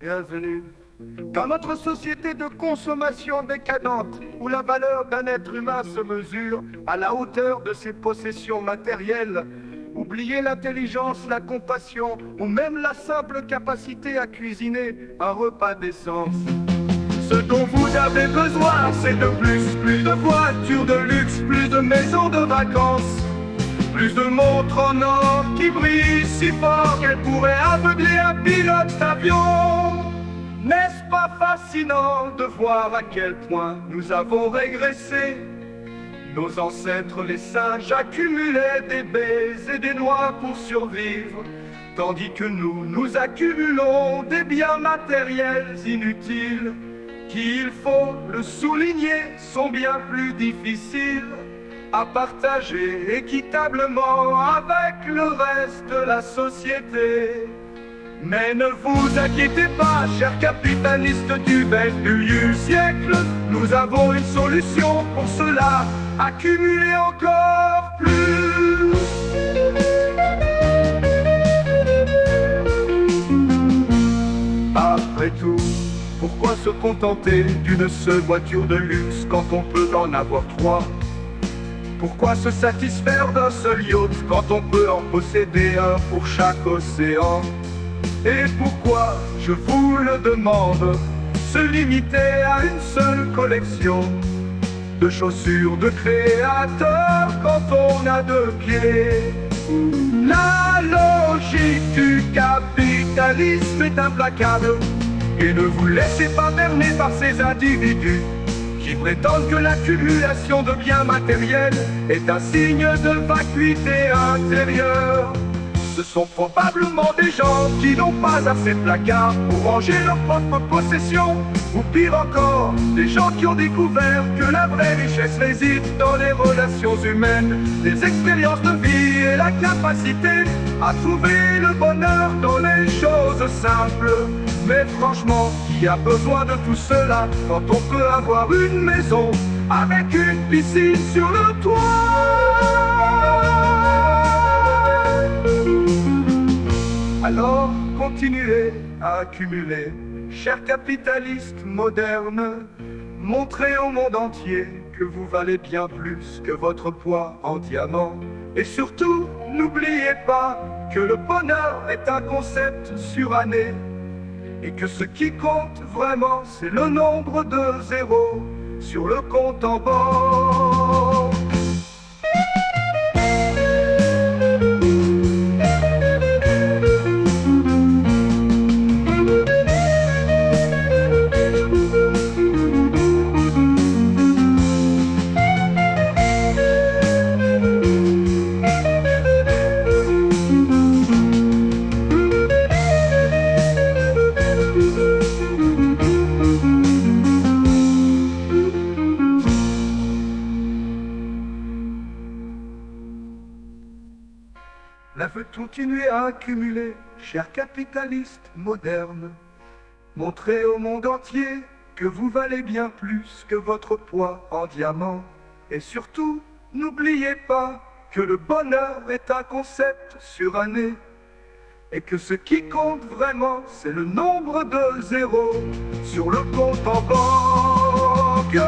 Bienvenue dans notre société de consommation décadente, où la valeur d'un être humain se mesure à la hauteur de ses possessions matérielles. Oubliez l'intelligence, la compassion, ou même la simple capacité à cuisiner un repas d'essence. Ce dont vous avez besoin, c'est de plus de voitures de luxe, plus de maisons de vacances, plus de montres en or qui brillent si fort qu'elles pourraient aveugler un pilote d'avion. N'est-ce pas fascinant de voir à quel point nous avons régressé? Nos ancêtres, les singes, accumulaient des baies et des noix pour survivre, tandis que nous accumulons des biens matériels inutiles, qui, il faut le souligner, sont bien plus difficiles à partager équitablement avec le reste de la société. Mais ne vous inquiétez pas, chers capitalistes du XXIe siècle, nous avons une solution pour cela: accumuler encore plus. Après tout, pourquoi se contenter d'une seule voiture de luxe quand on peut en avoir trois? Pourquoi se satisfaire d'un seul yacht quand on peut en posséder un pour chaque océan? Et pourquoi, je vous le demande, se limiter à une seule collection de chaussures de créateurs quand on a deux pieds? La logique du capitalisme est implacable, et ne vous laissez pas berner par ces individus qui prétendent que l'accumulation de biens matériels est un signe de vacuité intérieure. Ce sont probablement des gens qui n'ont pas assez de placard pour ranger leurs propres possessions, ou pire encore, des gens qui ont découvert que la vraie richesse réside dans les relations humaines, les expériences de vie et la capacité à trouver le bonheur dans les choses simples. Mais franchement, qui a besoin de tout cela quand on peut avoir une maison avec une piscine sur le toit? Alors, continuez à accumuler, chers capitalistes modernes. Montrez au monde entier que vous valez bien plus que votre poids en diamants. Et surtout, n'oubliez pas que le bonheur est un concept suranné, et que ce qui compte vraiment, c'est le nombre de zéros sur le compte en banque. La veut continuer à accumuler, chers capitalistes modernes. Montrez au monde entier que vous valez bien plus que votre poids en diamants. Et surtout, n'oubliez pas que le bonheur est un concept suranné, et que ce qui compte vraiment, c'est le nombre de zéros sur le compte en banque.